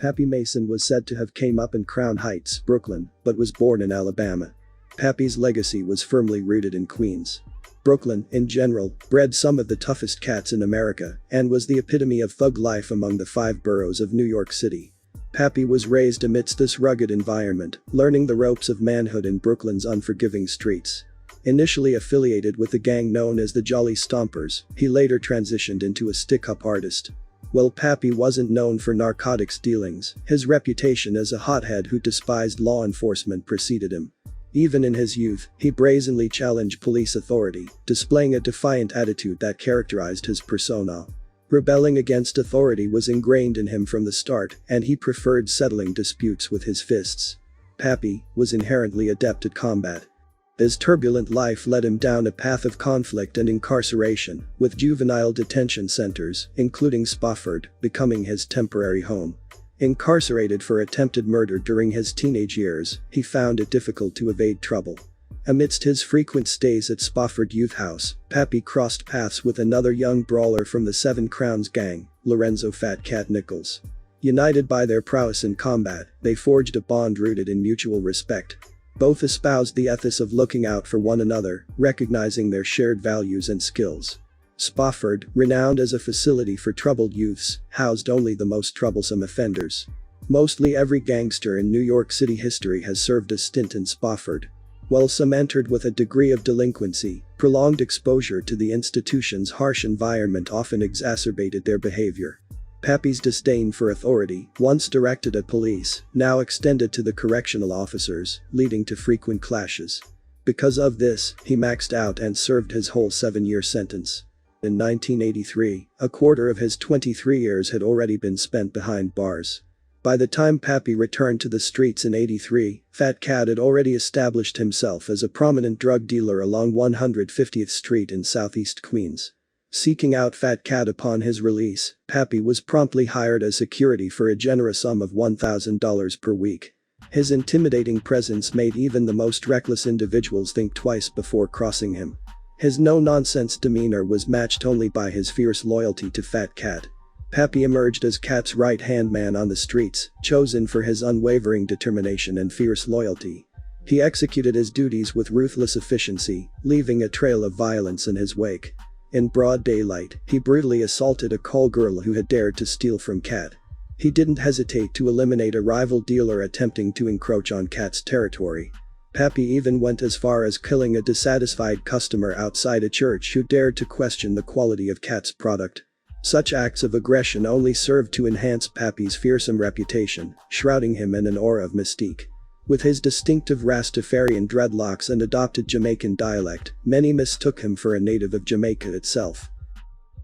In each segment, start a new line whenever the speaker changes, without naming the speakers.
Pappy Mason was said to have came up in Crown Heights, Brooklyn, but was born in Alabama. Pappy's legacy was firmly rooted in Queens. Brooklyn, in general, bred some of the toughest cats in America and was the epitome of thug life among the 5 boroughs of New York City. Pappy was raised amidst this rugged environment, learning the ropes of manhood in Brooklyn's unforgiving streets. Initially affiliated with the gang known as the Jolly Stompers, he later transitioned into a stick-up artist. While Pappy wasn't known for narcotics dealings, his reputation as a hothead who despised law enforcement preceded him. Even in his youth, he brazenly challenged police authority, displaying a defiant attitude that characterized his persona. Rebelling against authority was ingrained in him from the start, and he preferred settling disputes with his fists. Pappy was inherently adept at combat. His turbulent life led him down a path of conflict and incarceration, with juvenile detention centers, including Spafford, becoming his temporary home. Incarcerated for attempted murder during his teenage years, he found it difficult to evade trouble. Amidst his frequent stays at Spafford Youth House, Pappy crossed paths with another young brawler from the Seven Crowns gang, Lorenzo Fat Cat Nichols. United by their prowess in combat, they forged a bond rooted in mutual respect. Both espoused the ethos of looking out for one another, recognizing their shared values and skills. Spafford, renowned as a facility for troubled youths, housed only the most troublesome offenders. Mostly every gangster in New York City history has served a stint in Spafford. While some entered with a degree of delinquency, prolonged exposure to the institution's harsh environment often exacerbated their behavior. Pappy's disdain for authority, once directed at police, now extended to the correctional officers, leading to frequent clashes. Because of this, he maxed out and served his whole 7-year sentence. In 1983, a quarter of his 23 years had already been spent behind bars. By the time Pappy returned to the streets in '83, Fat Cat had already established himself as a prominent drug dealer along 150th Street in Southeast Queens. Seeking out Fat Cat upon his release, Pappy was promptly hired as security for a generous sum of $1,000 per week. His intimidating presence made even the most reckless individuals think twice before crossing him. His no-nonsense demeanor was matched only by his fierce loyalty to Fat Cat. Pappy emerged as Cat's right-hand man on the streets, chosen for his unwavering determination and fierce loyalty. He executed his duties with ruthless efficiency, leaving a trail of violence in his wake. In broad daylight, he brutally assaulted a call girl who had dared to steal from Cat. He didn't hesitate to eliminate a rival dealer attempting to encroach on Cat's territory. Pappy even went as far as killing a dissatisfied customer outside a church who dared to question the quality of Cat's product. Such acts of aggression only served to enhance Pappy's fearsome reputation, shrouding him in an aura of mystique. With his distinctive Rastafarian dreadlocks and adopted Jamaican dialect, many mistook him for a native of Jamaica itself.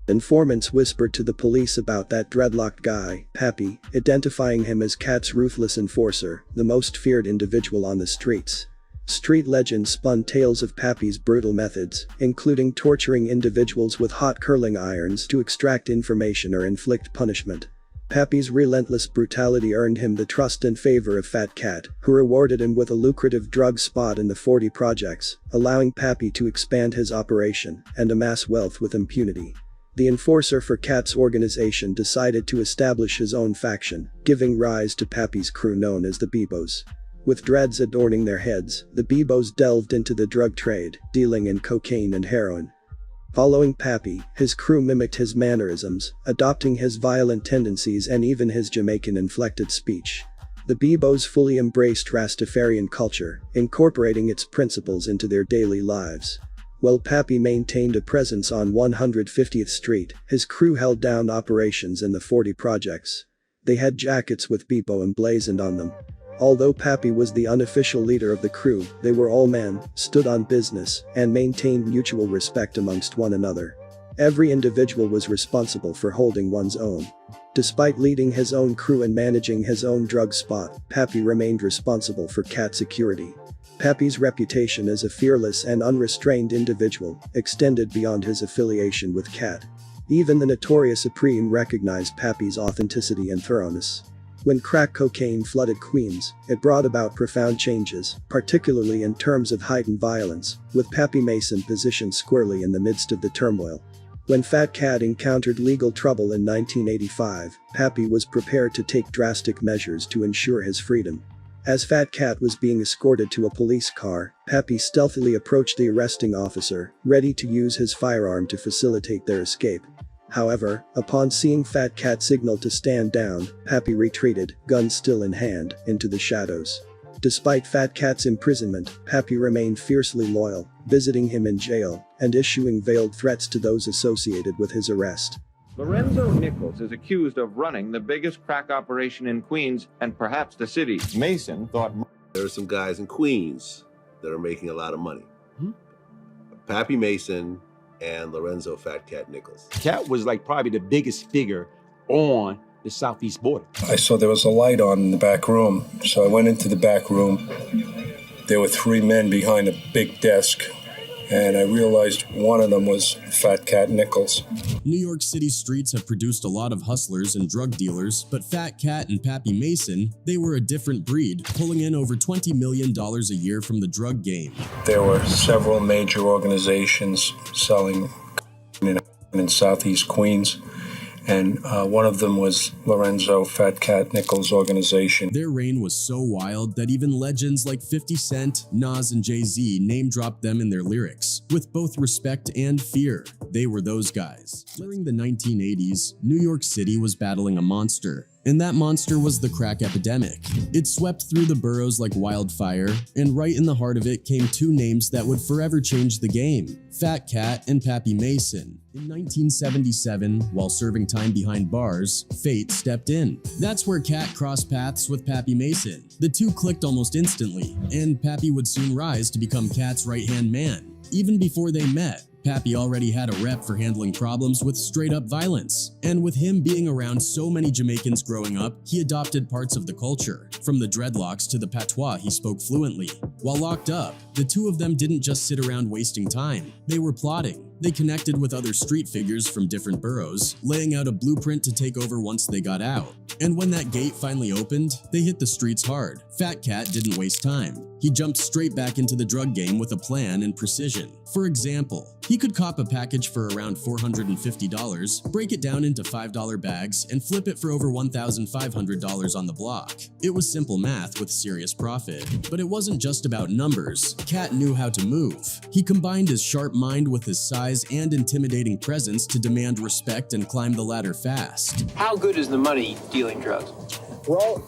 Informants whispered to the police about that dreadlocked guy, Pappy, identifying him as Cat's ruthless enforcer, the most feared individual on the streets. Street legends spun tales of Pappy's brutal methods, including torturing individuals with hot curling irons to extract information or inflict punishment. Pappy's relentless brutality earned him the trust and favor of Fat Cat, who rewarded him with a lucrative drug spot in the 40 projects, allowing Pappy to expand his operation and amass wealth with impunity. The enforcer for Cat's organization decided to establish his own faction, giving rise to Pappy's crew known as the Bibos. With dreads adorning their heads, the Bibos delved into the drug trade, dealing in cocaine and heroin. Following Pappy, his crew mimicked his mannerisms, adopting his violent tendencies and even his Jamaican-inflected speech. The Bibos fully embraced Rastafarian culture, incorporating its principles into their daily lives. While Pappy maintained a presence on 150th Street, his crew held down operations in the 40 projects. They had jackets with Bibo emblazoned on them. Although Pappy was the unofficial leader of the crew, they were all men, stood on business, and maintained mutual respect amongst one another. Every individual was responsible for holding one's own. Despite leading his own crew and managing his own drug spot, Pappy remained responsible for Cat security. Pappy's reputation as a fearless and unrestrained individual extended beyond his affiliation with Cat. Even the notorious Supreme recognized Pappy's authenticity and thoroughness. When crack cocaine flooded Queens, it brought about profound changes, particularly in terms of heightened violence, with Pappy Mason positioned squarely in the midst of the turmoil. When Fat Cat encountered legal trouble in 1985, Pappy was prepared to take drastic measures to ensure his freedom. As Fat Cat was being escorted to a police car, Pappy stealthily approached the arresting officer, ready to use his firearm to facilitate their escape. However, upon seeing Fat Cat signal to stand down, Pappy retreated, gun still in hand, into the shadows. Despite Fat Cat's imprisonment, Pappy remained fiercely loyal, visiting him in jail and issuing veiled threats to those associated with his arrest.
Lorenzo Nichols is accused of running the biggest crack operation in Queens and perhaps the city. Mason thought
there are some guys in Queens that are making a lot of money. Pappy Mason and Lorenzo Fat Cat Nichols.
Cat was like probably the biggest figure on the southeast border.
I saw there was a light on in the back room, so I went into the back room. There were 3 men behind a big desk, and I realized one of them was Fat Cat Nichols.
New York City streets have produced a lot of hustlers and drug dealers, but Fat Cat and Pappy Mason, they were a different breed, pulling in over $20 million a year from the drug game.
There were several major organizations selling in southeast Queens, and one of them was Lorenzo Fat Cat Nichols' organization.
Their reign was so wild that even legends like 50 Cent, Nas, and Jay-Z name-dropped them in their lyrics. With both respect and fear, they were those guys. During the 1980s, New York City was battling a monster. And that monster was the crack epidemic. It swept through the boroughs like wildfire, and right in the heart of it came 2 names that would forever change the game: Fat Cat and Pappy Mason. In 1977, while serving time behind bars, fate stepped in. That's where Cat crossed paths with Pappy Mason. The 2 clicked almost instantly, and Pappy would soon rise to become Cat's right-hand man. Even before they met, Pappy already had a rep for handling problems with straight-up violence, and with him being around so many Jamaicans growing up, he adopted parts of the culture. From the dreadlocks to the patois he spoke fluently. While locked up, the 2 of them didn't just sit around wasting time. They were plotting. They connected with other street figures from different boroughs, laying out a blueprint to take over once they got out. And when that gate finally opened, they hit the streets hard. Fat Cat didn't waste time. He jumped straight back into the drug game with a plan and precision. For example, he could cop a package for around $450, break it down into $5 bags, and flip it for over $1,500 on the block. It was simple math with serious profit. But it wasn't just about numbers. Cat knew how to move. He combined his sharp mind with his size and intimidating presence to demand respect and climb the ladder fast.
How good is the money dealing drugs?
Well,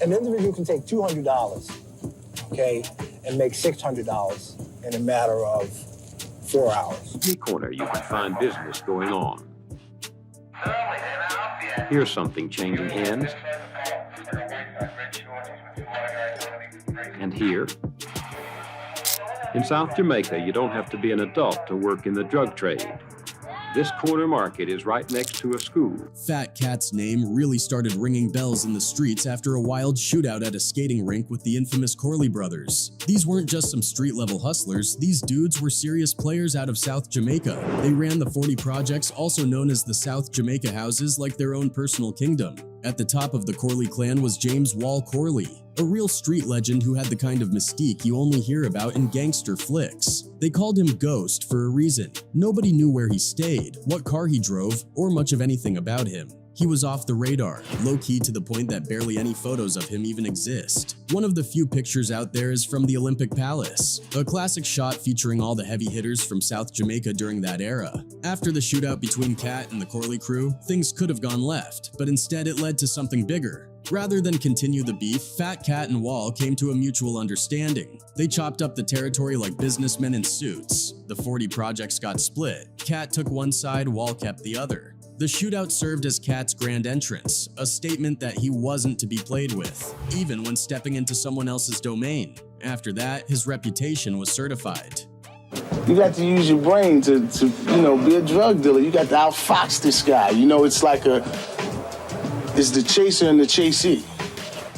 an individual can take $200, okay, and make $600 in a matter of 4 hours.
Any corner you can find business going on. Here's something changing hands. And here. In South Jamaica, you don't have to be an adult to work in the drug trade. This corner market is right next to a school.
Fat Cat's name really started ringing bells in the streets after a wild shootout at a skating rink with the infamous Corley brothers. These weren't just some street-level hustlers, these dudes were serious players out of South Jamaica. They ran the 40 projects, also known as the South Jamaica Houses, like their own personal kingdom. At the top of the Corley clan was James Wall Corley, a real street legend who had the kind of mystique you only hear about in gangster flicks. They called him Ghost for a reason. Nobody knew where he stayed, what car he drove, or much of anything about him. He was off the radar, low-key to the point that barely any photos of him even exist. One of the few pictures out there is from the Olympic Palace, a classic shot featuring all the heavy hitters from South Jamaica during that era. After the shootout between Cat and the Corley crew, things could have gone left, but instead it led to something bigger. Rather than continue the beef, Fat Cat and Wall came to a mutual understanding. They chopped up the territory like businessmen in suits. The 40 projects got split. Cat took one side, Wall kept the other. The shootout served as Cat's grand entrance, a statement that he wasn't to be played with, even when stepping into someone else's domain. After that, his reputation was certified.
You got to use your brain to be a drug dealer. You got to outfox this guy. It's like it's the chaser and the chasee.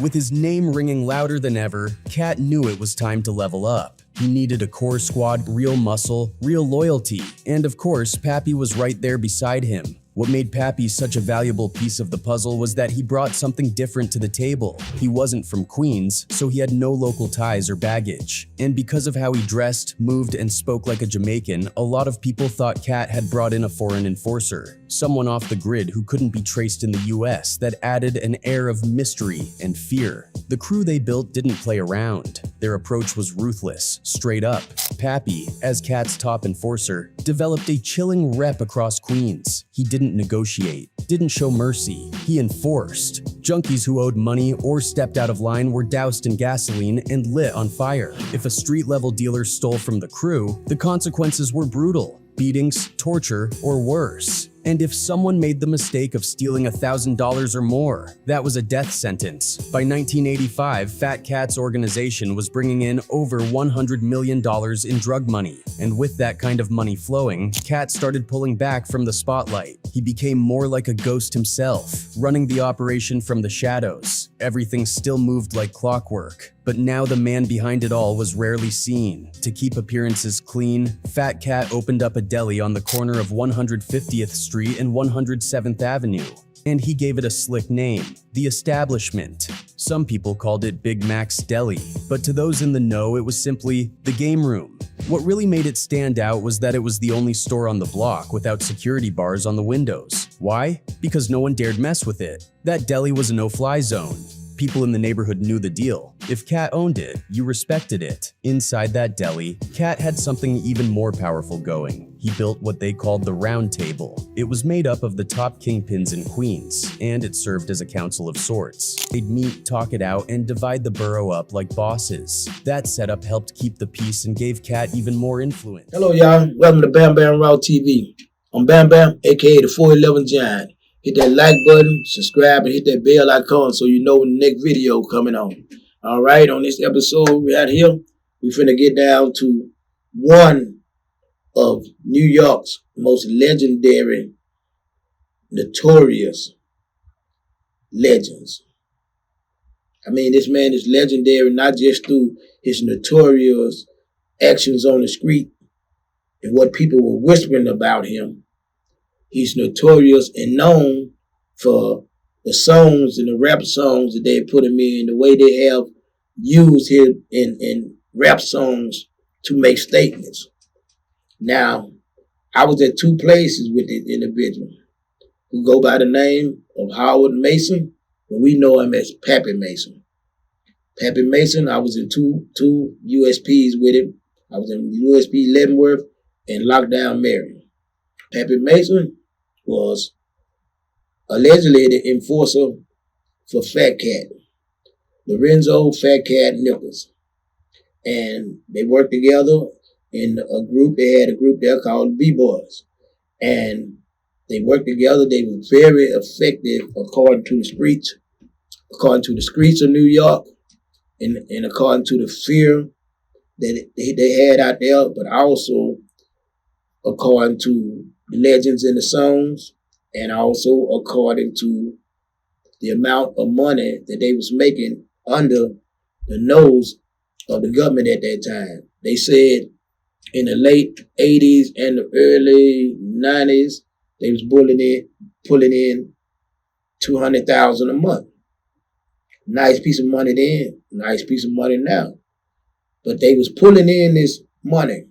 With his name ringing louder than ever, Cat knew it was time to level up. He needed a core squad, real muscle, real loyalty, and of course, Pappy was right there beside him. What made Pappy such a valuable piece of the puzzle was that he brought something different to the table. He wasn't from Queens, so he had no local ties or baggage. And because of how he dressed, moved, and spoke like a Jamaican, a lot of people thought Cat had brought in a foreign enforcer, someone off the grid who couldn't be traced in the US, that added an air of mystery and fear. The crew they built didn't play around. Their approach was ruthless, straight up. Pappy, as Cat's top enforcer, developed a chilling rep across Queens. He didn't negotiate, didn't show mercy. He enforced. Junkies who owed money or stepped out of line were doused in gasoline and lit on fire. If a street-level dealer stole from the crew, the consequences were brutal: beatings, torture, or worse. And if someone made the mistake of stealing $1,000 or more, that was a death sentence. By 1985, Fat Cat's organization was bringing in over $100 million in drug money. And with that kind of money flowing, Cat started pulling back from the spotlight. He became more like a ghost himself, running the operation from the shadows. Everything still moved like clockwork. But now the man behind it all was rarely seen. To keep appearances clean, Fat Cat opened up a deli on the corner of 150th Street and 107th Avenue. And he gave it a slick name, The Establishment. Some people called it Big Mac's Deli, but to those in the know, it was simply the game room. What really made it stand out was that it was the only store on the block without security bars on the windows. Why? Because no one dared mess with it. That deli was a no-fly zone. People in the neighborhood knew the deal. If Cat owned it, you respected it. Inside that deli, Cat had something even more powerful going. He built what they called the Round Table. It was made up of the top kingpins in Queens, and it served as a council of sorts. They'd meet, talk it out, and divide the borough up like bosses. That setup helped keep the peace and gave Cat even more influence.
Hello, y'all. Welcome to Bam Bam Raw TV. I'm Bam Bam, aka the 411 Giant. Hit that like button, subscribe, and hit that bell icon so you know when the next video coming on. All right, on this episode right here, we finna get down to one of New York's most legendary, notorious legends. I mean, this man is legendary not just through his notorious actions on the street and what people were whispering about him. He's notorious and known for the songs and the rap songs that they put him in, the way they have used him in rap songs to make statements. Now, I was at two places with this individual who go by the name of Howard Mason, but we know him as Pappy Mason. Pappy Mason, I was in two USPs with him. I was in USP Leavenworth and Lockdown Marion. Pappy Mason was allegedly the enforcer for Fat Cat, Lorenzo Fat Cat Nichols. And they worked together in a group. They had a group there called Bibos. And they worked together. They were very effective according to the streets of New York, and according to the fear that they had out there, but also according to the legends in the songs, and also according to the amount of money that they was making under the nose of the government at that time. They said in the late 80s and the early 90s, they was pulling in $200,000 a month. Nice piece of money then, nice piece of money now. But they was pulling in this money.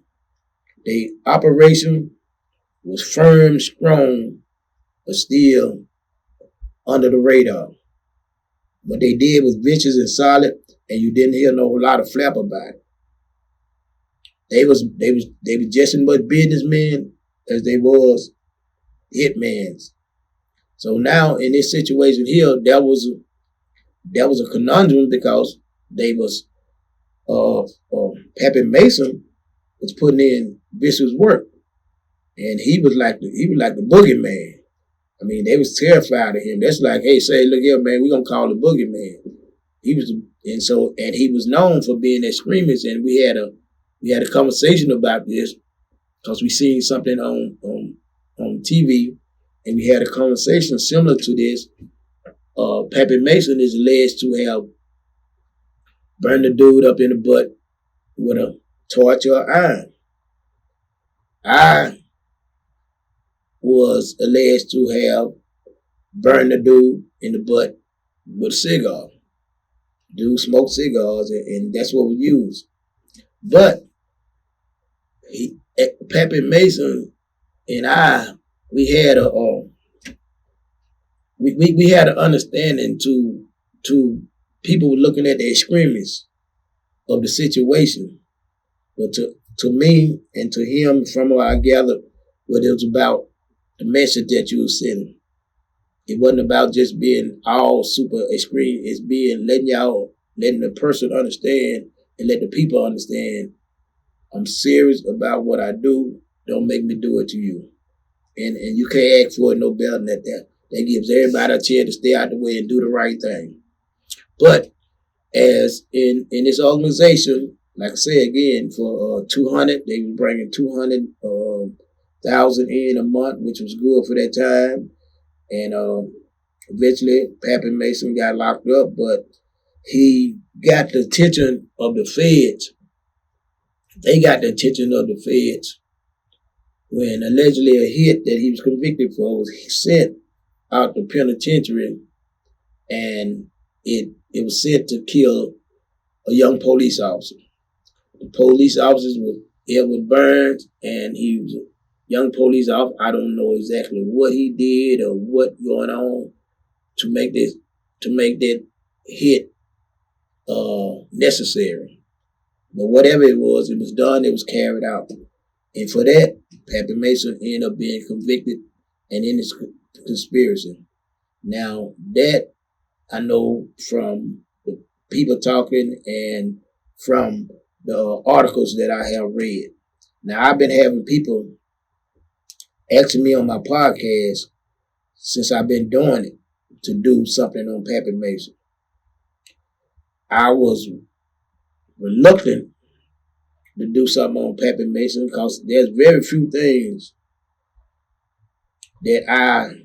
The operation was firm, strong, but still under the radar. What they did was vicious and solid, and you didn't hear no lot of flap about it. They was just as much businessmen as they was hitmans. So now in this situation here, there was a conundrum because they was Pappy Mason was putting in vicious work. And he was like the boogeyman. I mean, they was terrified of him. That's like, hey, say, look here, man, we're gonna call the boogeyman. He was known for being extremist, and we had a conversation about this because we seen something on TV, and we had a conversation similar to this. Pappy Mason is alleged to have burned the dude up in the butt with a torch or iron. I was alleged to have burned the dude in the butt with a cigar. Dude smoked cigars, and that's what we used. But Pappy Mason and I, we had we had an understanding to people looking at the extremes of the situation. But to me and to him, from what I gathered, what it was about the message that you were sending. It wasn't about just being all super extreme. It's being letting the person understand and let the people understand. I'm serious about what I do. Don't make me do it to you. And you can't ask for it no better than that. That gives everybody a chance to stay out the way and do the right thing. But as in this organization, like I say again, for 200, they were bringing 200,000 in a month, which was good for that time. And eventually, Pappy Mason got locked up, but he got the attention of the feds. They got the attention of the feds when allegedly a hit that he was convicted for was sent out the penitentiary, and it was sent to kill a young police officer. The police officers were Edward Burns, and he was a young police officer. I don't know exactly what he did or what going on to make that hit necessary. But whatever it was done, it was carried out. And for that, Pappy Mason ended up being convicted and in this conspiracy. Now, that I know from the people talking and from the articles that I have read. Now, I've been having people asking me on my podcast since I've been doing it to do something on Pappy Mason. I was reluctant to do something on Pappy Mason because there's very few things that I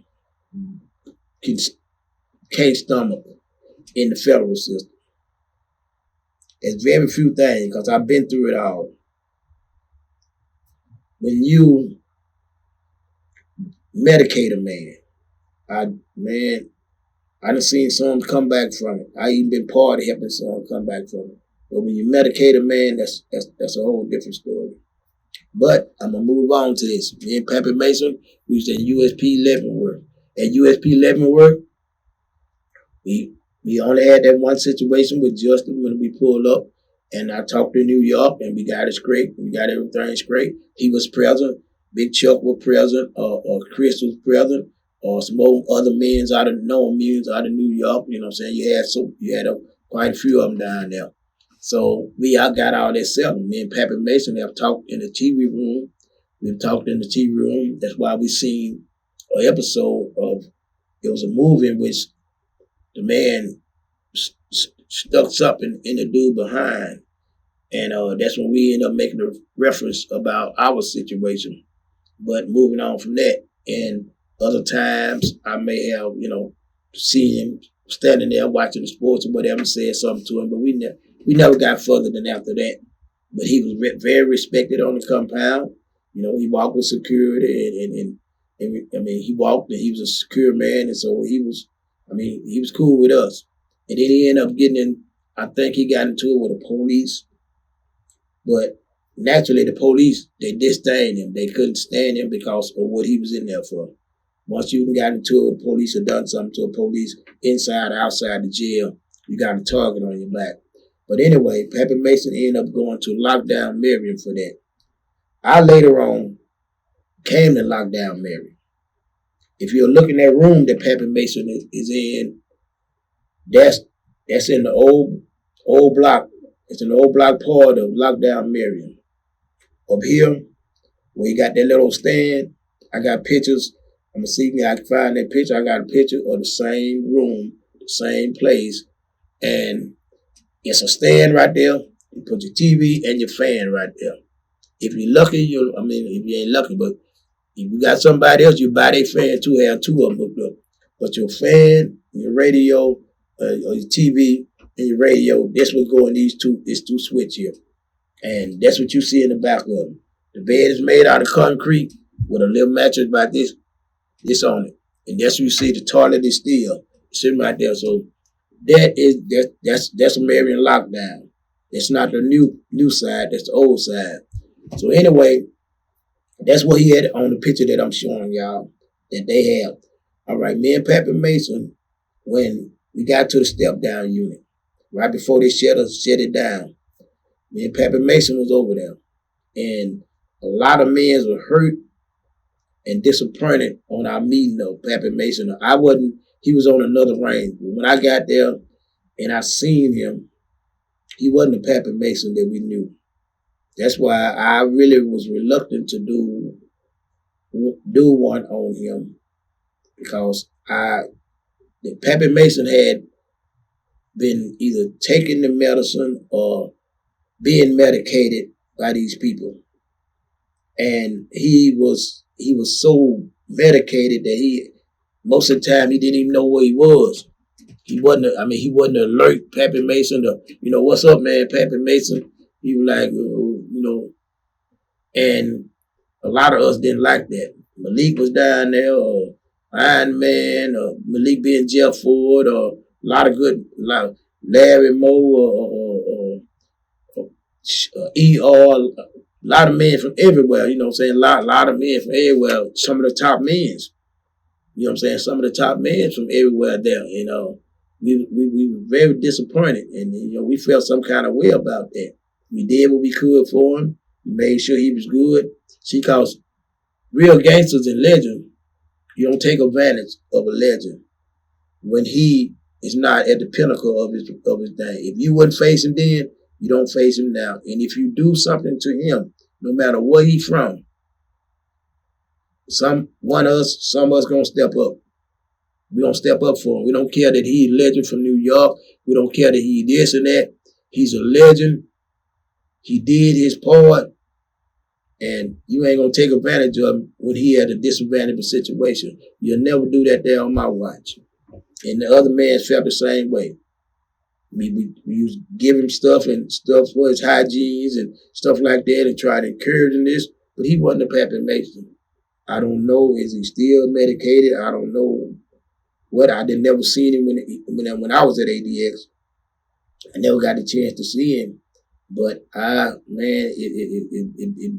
can't stomach in the federal system. There's very few things because I've been through it all. When you medicate a man, I done seen some come back from it. I even been part of helping some come back from it. But when you medicate a man, that's a whole different story. But I'm gonna move on to this. Me and Pappy Mason, we was at USP Leavenworth. At USP Leavenworth, we only had that one situation with Justin when we pulled up, and I talked to New York, and we got it straight. We got everything straight. He was present. Big Chuck was present. Chris was present. Some more other men out of New York. You know what I'm saying? You had quite a few of them down there. So we got all that settled. Me and Pappy Mason have talked in the TV room. We've talked in the TV room. That's why we seen an episode of, it was a movie in which the man stuck something in the dude behind. And that's when we end up making a reference about our situation. But moving on from that, and other times I may have, seen him standing there watching the sports or whatever, said something to him, but we never got further than after that. But he was very respected on the compound. He walked with security, and he walked, and he was a secure man, and so he was cool with us. And then he ended up I think he got into it with the police. But naturally, the police, they disdained him. They couldn't stand him because of what he was in there for. Once you got into it with police or done something to a police, inside or outside the jail, you got a target on your back. But anyway, Pappy Mason ended up going to lockdown Marion for that. I later on came to lockdown Marion. If you're looking at that room that Pappy Mason is in, that's in the old block. It's an old block part of lockdown Marion. Up here, where you got that little stand, I got pictures. I'm gonna see if I can find that picture. I got a picture of the same room, the same place, and it's a stand right there. You put your TV and your fan right there. If you're lucky, if you ain't lucky, but if you got somebody else, you buy their fan too, have two of them hooked up. But your fan, your radio, or your TV and your radio, that's what go in these two switch here. And that's what you see in the back of them. The bed is made out of concrete with a little mattress like this. This on it. And that's where you see the toilet is still sitting right there. So that's a Marion lockdown. That's not the new side, that's the old side. So anyway, that's what he had on the picture that I'm showing y'all that they have. All right, me and Pappy Mason, when we got to the step down unit, right before they shut it down, me and Pappy Mason was over there. And a lot of men were hurt and disappointed on our meeting of Pappy Mason. He was on another range. When I got there and I seen him, he wasn't the Pappy Mason that we knew. That's why I really was reluctant to do one on him, because the Pappy Mason had been either taking the medicine or being medicated by these people. And he was so medicated that most of the time he didn't even know where he was. He wasn't alert Pappy Mason to, what's up, man, Pappy Mason. He was like, and a lot of us didn't like that. Malik was down there, or Iron Man, or Malik being Jeff Ford, or a lot of Larry Moe, or ER, a lot of men from everywhere, a lot of men from everywhere, some of the top men, some of the top men from everywhere there, we were very disappointed, and, we felt some kind of way about that. We did what we could for him. We made sure he was good. See, because real gangsters and legends, you don't take advantage of a legend when he is not at the pinnacle of his thing. If you wouldn't face him then, you don't face him now. And if you do something to him, no matter where he's from, some of us gonna step up. We're gonna step up for him. We don't care that he's a legend from New York. We don't care that he this and that. He's a legend. He did his part. And you ain't gonna take advantage of him when he had a disadvantaged situation. You'll never do that there on my watch. And the other man felt the same way. We used to give him stuff for his hygienes and stuff like that, and try to encourage him this, but he wasn't a Pappy Mason. I don't know, is he still medicated? I don't know what. I didn't never seen him when I was at ADX. I never got the chance to see him. But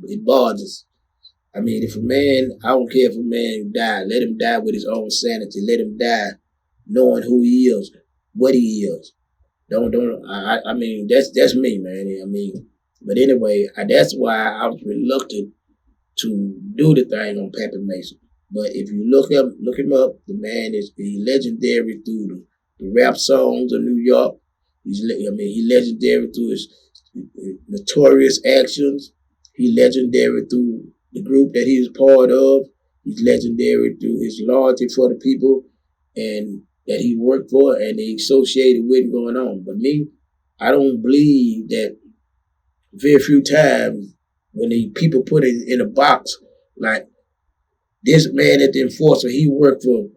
it bothers us. I mean, if a man, I don't care if a man died, let him die with his own sanity. Let him die knowing who he is, what he is. I mean, that's me, man. I mean, but anyway, that's why I was reluctant to do the thing on Pappy Mason. But if you look him up, the man he's legendary through the rap songs of New York. He's legendary through his notorious actions. He's legendary through the group that he was part of. He's legendary through his loyalty for the people and that he worked for and he associated with going on. But me, I don't believe that very few times when the people put it in a box, like this man at the Enforcer, he worked for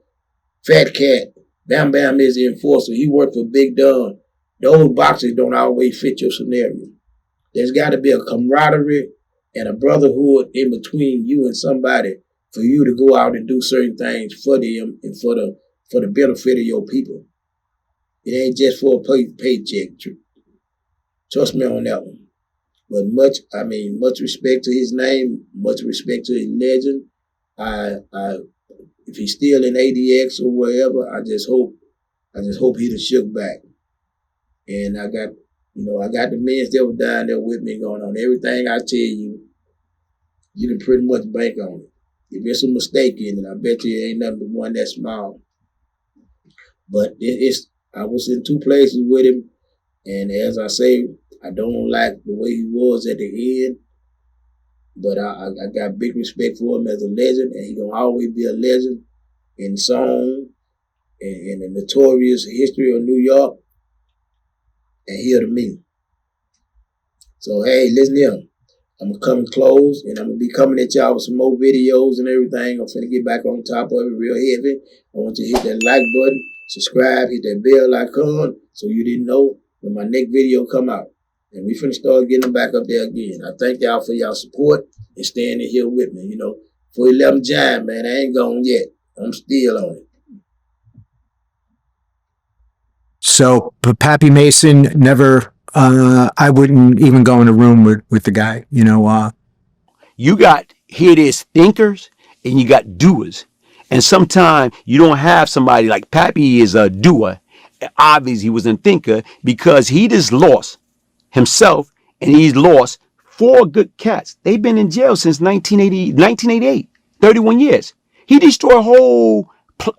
Fat Cat. Bamm Bamm is the Enforcer. He worked for Big Don. Those boxes don't always fit your scenario. There's got to be a camaraderie and a brotherhood in between you and somebody for you to go out and do certain things for them and for the benefit of your people. It ain't just for a paycheck. Trust me on that one. But much respect to his name, much respect to his legend. If he's still in ADX or wherever, I just hope he done shook back. And I got the men that were down there with me going on. Everything I tell you, you can pretty much bank on it. If there's a mistake in it, I bet you it ain't nothing but one that small. But I was in two places with him, and as I say, I don't like the way he was at the end, but I got big respect for him as a legend, and he gonna always be a legend in song and in the notorious history of New York. And here to me. So hey, listen here. I'm gonna come and close, and I'm gonna be coming at y'all with some more videos and everything. I'm finna get back on top of it real heavy. I want you to hit that like button, subscribe, hit that bell icon, so you didn't know when my next video come out. And we finna start getting them back up there again. I thank y'all for y'all support and standing here with me. For 11 Giant, man, I ain't gone yet. I'm still on it.
So, but Pappy Mason never, I wouldn't even go in a room with the guy, you know.
You got, here it is, thinkers and you got doers. And sometimes you don't have somebody like Pappy is a doer. Obviously, he was a thinker because he just lost himself and he's lost 4 good cats. They've been in jail since 1988, 31 years. He destroyed a whole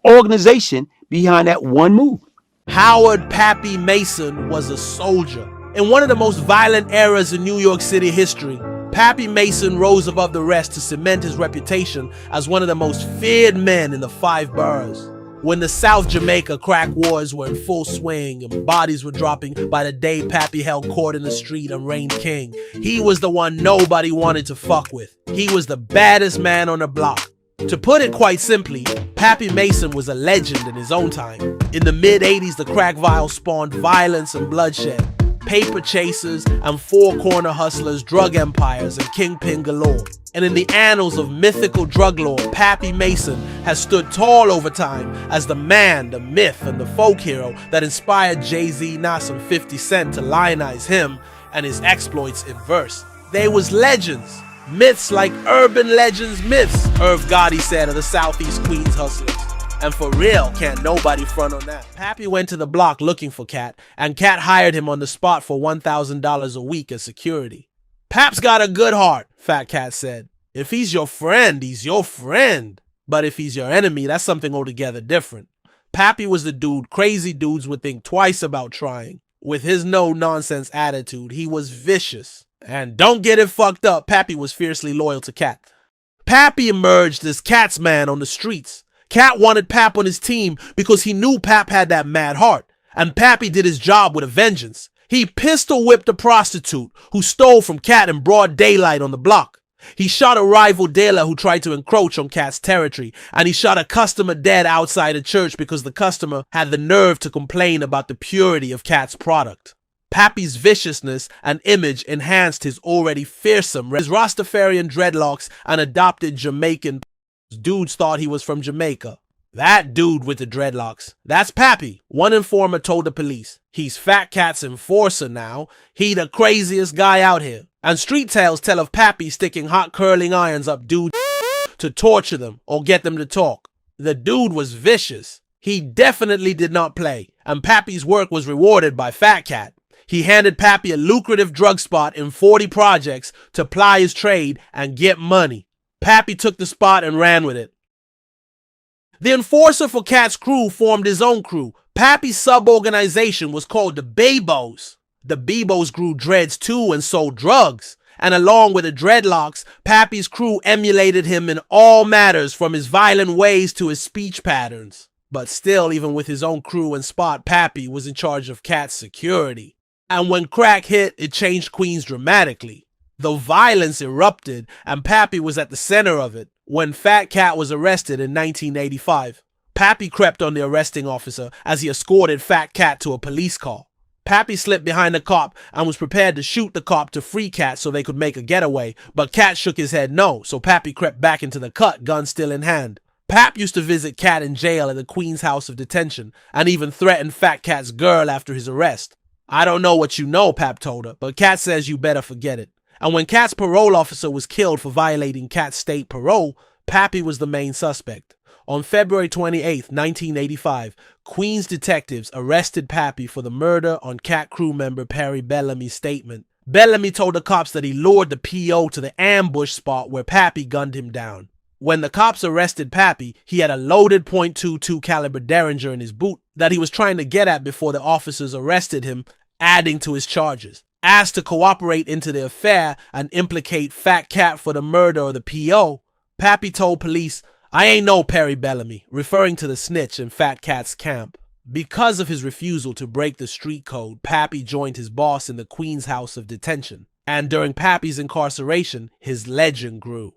organization behind that one move.
Howard Pappy Mason was a soldier. In one of the most violent eras in New York City history, Pappy Mason rose above the rest to cement his reputation as one of the most feared men in the 5 boroughs. When the South Jamaica crack wars were in full swing and bodies were dropping by the day Pappy held court in the street and reigned king, he was the one nobody wanted to fuck with. He was the baddest man on the block. To put it quite simply, Pappy Mason was a legend in his own time. In the mid-80s, the crack vial spawned violence and bloodshed, paper chasers and 4-corner hustlers, drug empires, and kingpin galore. And in the annals of mythical drug lore, Pappy Mason has stood tall over time as the man, the myth, and the folk hero that inspired Jay-Z, Nas, and 50 Cent to lionize him and his exploits in verse. They was legends. Myths like urban legends myths, Irv Gotti said of the Southeast Queens hustlers. And for real, can't nobody front on that. Pappy went to the block looking for Cat, and Cat hired him on the spot for $1,000 a week as security. Pap's got a good heart, Fat Cat said. If he's your friend, he's your friend. But if he's your enemy, that's something altogether different. Pappy was the dude crazy dudes would think twice about trying. With his no-nonsense attitude, he was vicious. And don't get it fucked up, Pappy was fiercely loyal to Cat. Pappy emerged as Cat's man on the streets. Cat wanted Pap on his team because he knew Pap had that mad heart. And Pappy did his job with a vengeance. He pistol whipped a prostitute who stole from Cat in broad daylight on the block. He shot a rival dealer who tried to encroach on Cat's territory. And he shot a customer dead outside a church because the customer had the nerve to complain about the purity of Cat's product. Pappy's viciousness and image enhanced his already fearsome. His Rastafarian dreadlocks and adopted Jamaican dudes thought he was from Jamaica. That dude with the dreadlocks, that's Pappy. One informer told the police. He's Fat Cat's enforcer now. He the craziest guy out here. And street tales tell of Pappy sticking hot curling irons up dudes to torture them or get them to talk. The dude was vicious. He definitely did not play. And Pappy's work was rewarded by Fat Cat. He handed Pappy a lucrative drug spot in 40 projects to ply his trade and get money. Pappy took the spot and ran with it. The enforcer for Cat's crew formed his own crew. Pappy's sub-organization was called the Bibos. The Bibos grew dreads too and sold drugs. And along with the dreadlocks, Pappy's crew emulated him in all matters from his violent ways to his speech patterns. But still, even with his own crew and spot, Pappy was in charge of Cat's security. And when crack hit, it changed Queens dramatically. The violence erupted, and Pappy was at the center of it when Fat Cat was arrested in 1985. Pappy crept on the arresting officer as he escorted Fat Cat to a police car. Pappy slipped behind the cop and was prepared to shoot the cop to free Cat so they could make a getaway, but Cat shook his head no, so Pappy crept back into the cut, gun still in hand. Pap used to visit Cat in jail at the Queens House of Detention, and even threatened Fat Cat's girl after his arrest. I don't know what you know, Pap told her, but Cat says you better forget it. And when Cat's parole officer was killed for violating Cat's state parole, Pappy was the main suspect. On February 28, 1985, Queens detectives arrested Pappy for the murder on Cat crew member Perry Bellamy's statement. Bellamy told the cops that he lured the PO to the ambush spot where Pappy gunned him down. When the cops arrested Pappy, he had a loaded .22 caliber Derringer in his boot that he was trying to get at before the officers arrested him, adding to his charges. Asked to cooperate into the affair and implicate Fat Cat for the murder of the PO, Pappy told police, "I ain't no Perry Bellamy," referring to the snitch in Fat Cat's camp. Because of his refusal to break the street code, Pappy joined his boss in the Queens House of Detention. And during Pappy's incarceration, his legend grew.